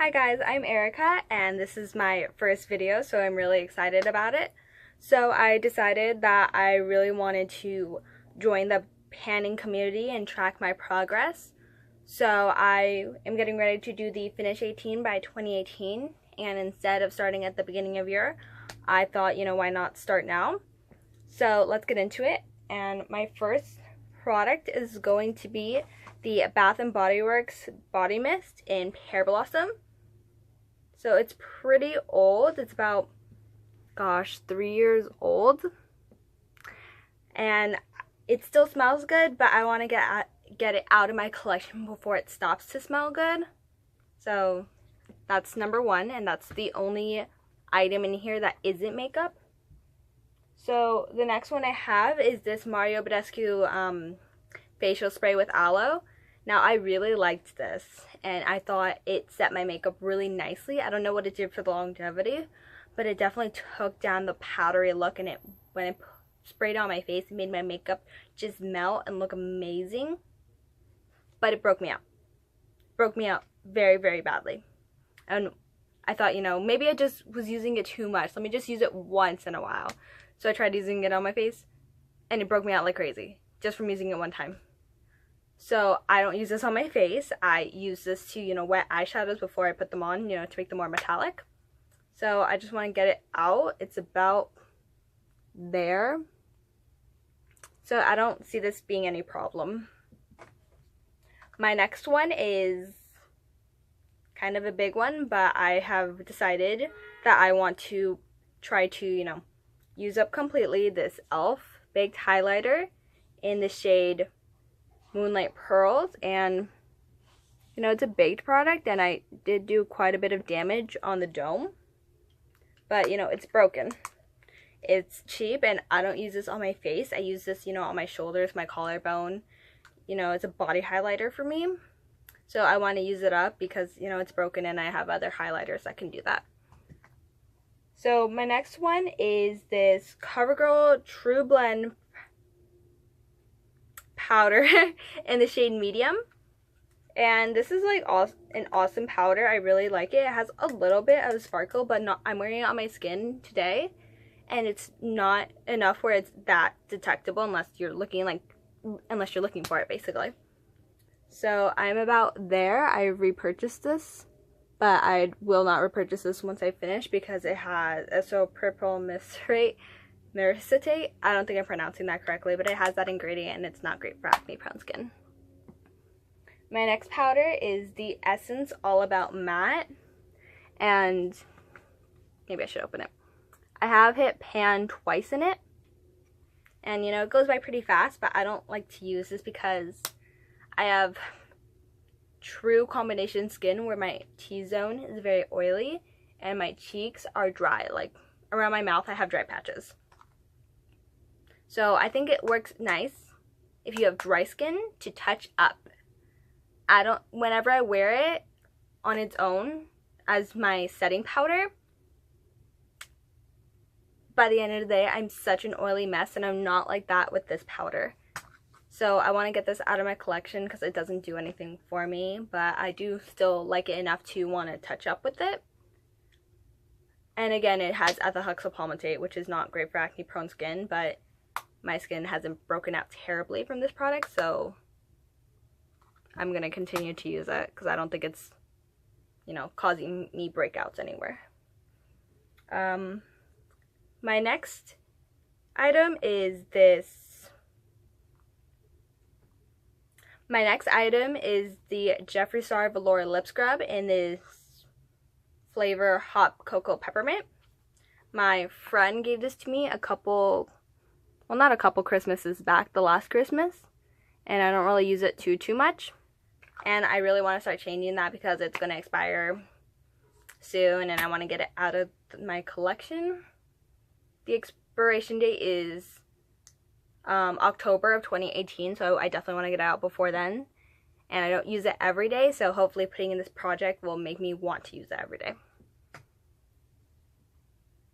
Hi guys, I'm Erica and this is my first video, so I'm really excited about it. So I decided that I really wanted to join the panning community and track my progress. So I am getting ready to do the Finish 18 by 2018, and instead of starting at the beginning of year, I thought, why not start now? So let's get into it. And my first product is going to be the Bath & Body Works Body Mist in Pear Blossom. So it's pretty old. It's about, 3 years old. And it still smells good, but I want to get it out of my collection before it stops to smell good. So that's number one, and that's the only item in here that isn't makeup. So the next one I have is this Mario Badescu facial spray with aloe. Now I really liked this and I thought it set my makeup really nicely. I don't know what it did for the longevity, but it definitely took down the powdery look, and when it sprayed on my face, it made my makeup just melt and look amazing. But it broke me out. Broke me out very, very badly. And I thought, maybe I just was using it too much. Let me just use it once in a while. So I tried using it on my face and it broke me out like crazy just from using it one time. So I don't use this on my face. I use this to, wet eyeshadows before I put them on, to make them more metallic. So I just want to get it out. It's about there. So I don't see this being any problem. My next one is kind of a big one, but I have decided that I want to try to, use up completely this e.l.f. baked highlighter in the shade Moonlight Pearls. And it's a baked product, and I did do quite a bit of damage on the dome, but it's broken. It's cheap, and I don't use this on my face. I use this on my shoulders, my collarbone. It's a body highlighter for me, so I want to use it up because it's broken and I have other highlighters that can do that. So my next one is this Covergirl True Blend powder in the shade Medium. And this is like an awesome powder. I really like it. It has a little bit of sparkle, but I'm wearing it on my skin today, and it's not enough where it's that detectable unless you're looking for it, basically. So I'm about there. I repurchased this, but I will not repurchase this once I finish because it has isopropyl myrcetate. I don't think I'm pronouncing that correctly, but it has that ingredient and it's not great for acne prone skin. My next powder is the Essence All About Matte, and maybe I should open it. I have hit pan twice in it, and it goes by pretty fast, but I don't like to use this because I have true combination skin where my T-zone is very oily and my cheeks are dry. Like around my mouth I have dry patches. So I think it works nice if you have dry skin to touch up. Whenever I wear it on its own as my setting powder, by the end of the day I'm such an oily mess, and I'm not like that with this powder. So I want to get this out of my collection because it doesn't do anything for me, but I do still like it enough to want to touch up with it. And again, it has ethyl hexylpalmitate, which is not great for acne prone skin, but my skin hasn't broken out terribly from this product, so I'm going to continue to use it because I don't think it's, causing me breakouts anywhere. My next item is this. My next item is the Jeffree Star Velour Lip Scrub in this flavor Hot Cocoa Peppermint. My friend gave this to me not a couple Christmases back, the last Christmas, and I don't really use it too much. And I really want to start changing that because it's going to expire soon and I want to get it out of my collection. The expiration date is October of 2018, so I definitely want to get it out before then. And I don't use it every day, so hopefully putting in this project will make me want to use it every day.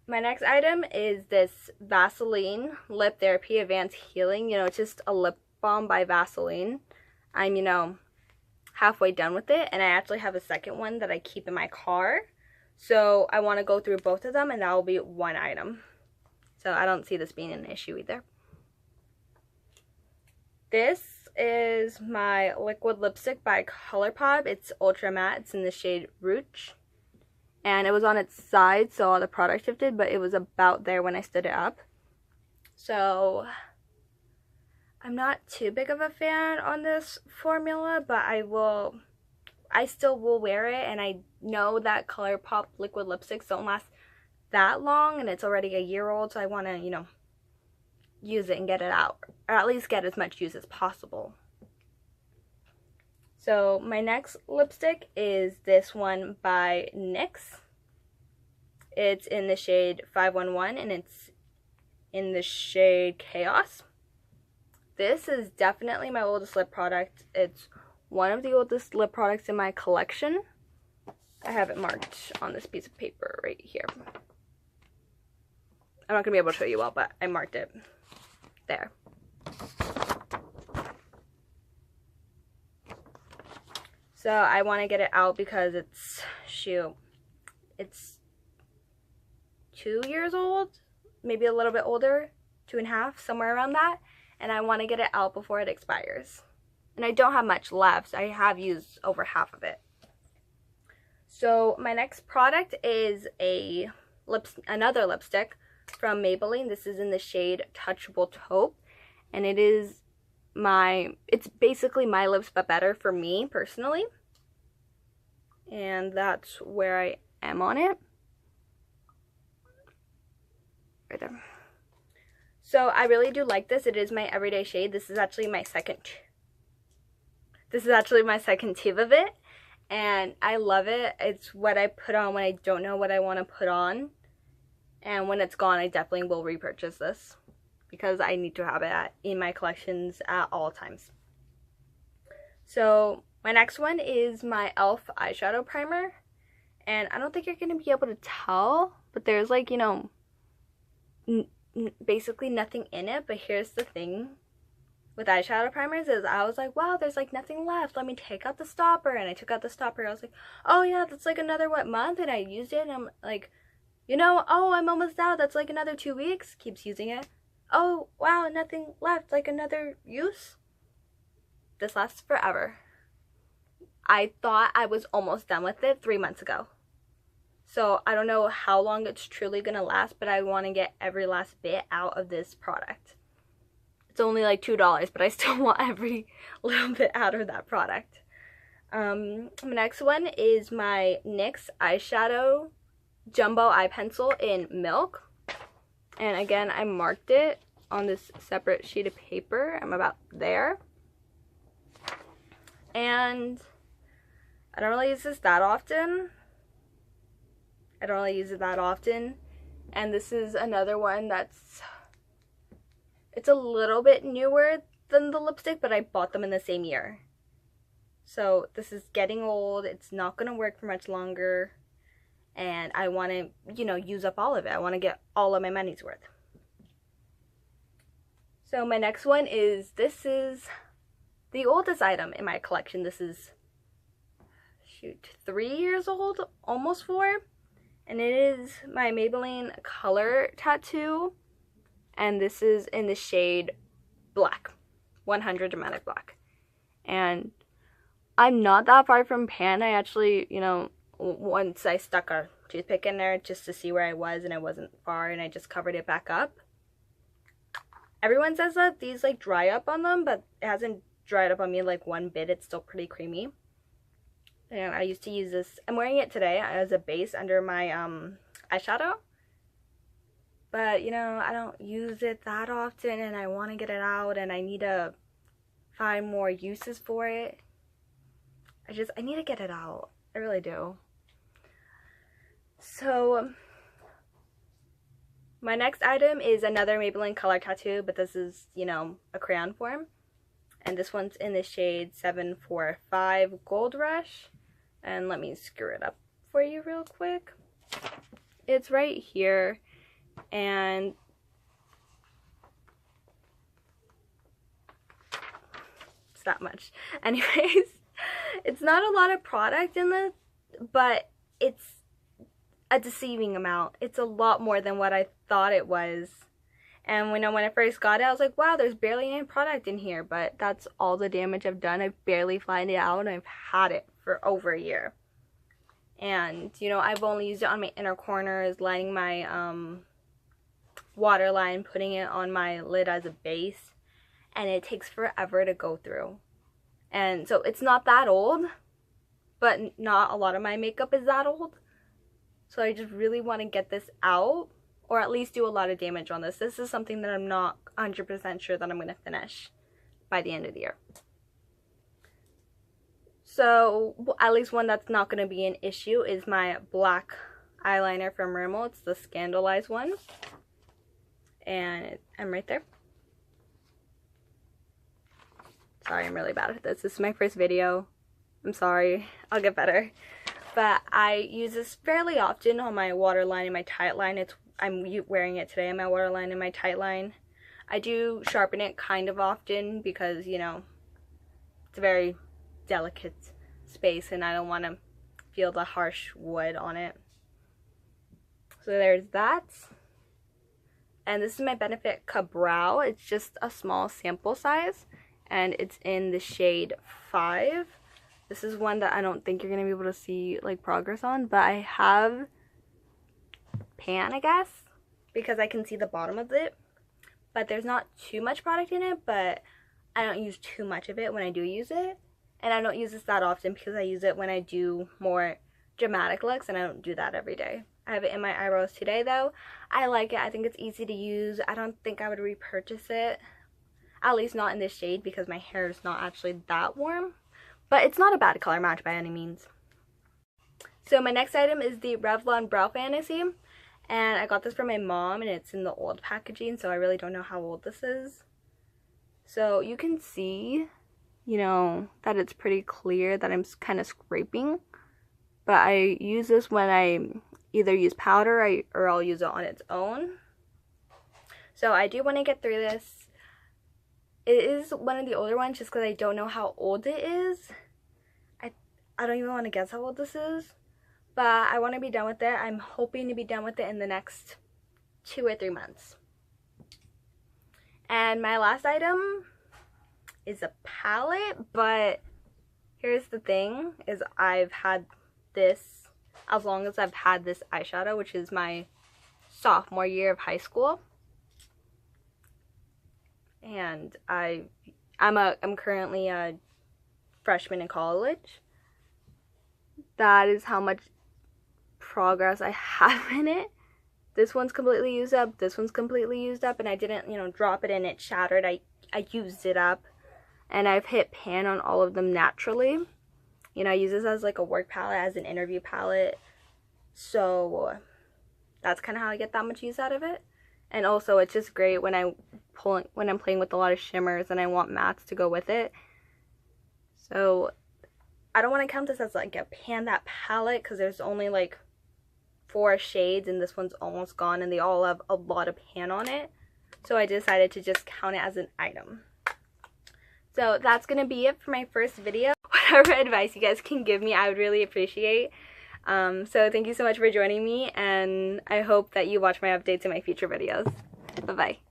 My next item is this Vaseline Lip Therapy Advanced Healing. It's just a lip balm by Vaseline. I'm, halfway done with it, and I actually have a second one that I keep in my car. So I want to go through both of them, and that will be one item. So I don't see this being an issue either. This is my liquid lipstick by Colourpop. It's ultra matte. It's in the shade Rooch. And it was on its side, so all the product shifted, but it was about there when I stood it up. So I'm not too big of a fan on this formula, but I still will wear it, and I know that Colourpop liquid lipsticks don't last that long, and it's already a year old, so I want to, you know, use it and get it out, or at least get as much use as possible. So my next lipstick is this one by NYX. It's in the shade 511, and it's in the shade Chaos. This is definitely my oldest lip product. It's one of the oldest lip products in my collection. I have it marked on this piece of paper right here. I'm not going to be able to show you all, but I marked it there. So I want to get it out because it's 2 years old, maybe a little bit older, 2.5, somewhere around that. And I want to get it out before it expires. And I don't have much left. I have used over half of it. So my next product is another lipstick from Maybelline. This is in the shade Touchable Taupe. And it's basically my lips but better for me personally. And that's where I am on it. Right there. So I really do like this. It is my everyday shade. This is actually my second tube of it, and I love it. It's what I put on when I don't know what I want to put on, and when it's gone I definitely will repurchase this because I need to have it in my collections at all times. So my next one is my E.l.f. eyeshadow primer, and I don't think you're going to be able to tell, but there's like, you know, basically nothing in it. But here's the thing with eyeshadow primers is I was like, wow, there's like nothing left, let me take out the stopper. And I took out the stopper. I was like, oh yeah, that's like another month, and I used it, and I'm like, you know, oh, I'm almost out, that's like another 2 weeks. Keeps using it. Oh wow, nothing left, like another use. This lasts forever. I thought I was almost done with it 3 months ago. So I don't know how long it's truly gonna last, but I want to get every last bit out of this product. It's only like $2, but I still want every little bit out of that product. My next one is my NYX eyeshadow jumbo eye pencil in Milk. And again, I marked it on this separate sheet of paper. I'm about there. And I don't really use this that often. And this is another one it's a little bit newer than the lipstick, but I bought them in the same year. So this is getting old. It's not going to work for much longer. And I want to, you know, use up all of it. I want to get all of my money's worth. So my next one is, this is the oldest item in my collection. This is, 3 years old, almost 4. And it is my Maybelline Color Tattoo. And this is in the shade Black. 100 Dramatic Black. And I'm not that far from pan. I actually, you know, once I stuck a toothpick in there just to see where I was, and I wasn't far, and I just covered it back up. Everyone says that these like dry up on them, but it hasn't dried up on me like one bit. It's still pretty creamy. And I used to use this. I'm wearing it today as a base under my eyeshadow. But, you know, I don't use it that often, and I want to get it out, and I need to find more uses for it. I need to get it out. I really do. So, my next item is another Maybelline Color Tattoo, but this is, you know, a crayon form. And this one's in the shade 745 Gold Rush. And let me screw it up for you real quick. It's right here. And it's that much. Anyways, It's not a lot of product in this, but it's a deceiving amount. It's a lot more than what I thought it was. And when I first got it, I was like, wow, there's barely any product in here. But that's all the damage I've done. I've barely flattened it out, and I've had it for over a year. And, you know, I've only used it on my inner corners, lining my waterline, putting it on my lid as a base. And it takes forever to go through. And so it's not that old, but not a lot of my makeup is that old. So I just really want to get this out, or at least do a lot of damage on this. This is something that I'm not 100% sure that I'm going to finish by the end of the year. So at least one that's not going to be an issue is my black eyeliner from Rimmel. It's the Scandaleyes one. And I'm right there. Sorry, I'm really bad at this. This is my first video. I'm sorry. I'll get better. But I use this fairly often on my waterline and my tight line. I'm wearing it today on my waterline and my tight line. I do sharpen it kind of often because, you know, it's a very delicate space and I don't want to feel the harsh wood on it. So there's that. And this is my Benefit Brow. It's just a small sample size. And it's in the shade 5. This is one that I don't think you're going to be able to see like progress on, but I have pan, I guess, because I can see the bottom of it. But there's not too much product in it, but I don't use too much of it when I do use it. And I don't use this that often because I use it when I do more dramatic looks, and I don't do that every day. I have it in my eyebrows today though. I like it. I think it's easy to use. I don't think I would repurchase it. At least not in this shade because my hair is not actually that warm. But it's not a bad color match by any means. So my next item is the Revlon Brow Fantasy. And I got this from my mom and it's in the old packaging. So I really don't know how old this is. So you can see, you know, that it's pretty clear that I'm kind of scraping. But I use this when I either use powder or I'll use it on its own. So I do want to get through this. It is one of the older ones just because I don't know how old it is. I don't even want to guess how old this is. But I want to be done with it. I'm hoping to be done with it in the next 2 or 3 months. And my last item is a palette. But here's the thing, is I've had this as long as I've had this eyeshadow, which is my sophomore year of high school. And I'm currently a freshman in college. That is how much progress I have in it. This one's completely used up, this one's completely used up, and I didn't, you know, drop it and it shattered. I used it up, and I've hit pan on all of them naturally. You know, I use this as like a work palette, as an interview palette. So that's kind of how I get that much use out of it. And also, it's just great when I'm playing with a lot of shimmers and I want mattes to go with it. So I don't want to count this as like a pan that palette because there's only like 4 shades and this one's almost gone and they all have a lot of pan on it. So I decided to just count it as an item. So that's going to be it for my first video. Whatever advice you guys can give me, I would really appreciate. So thank you so much for joining me, and I hope that you watch my updates in my future videos. Bye-bye.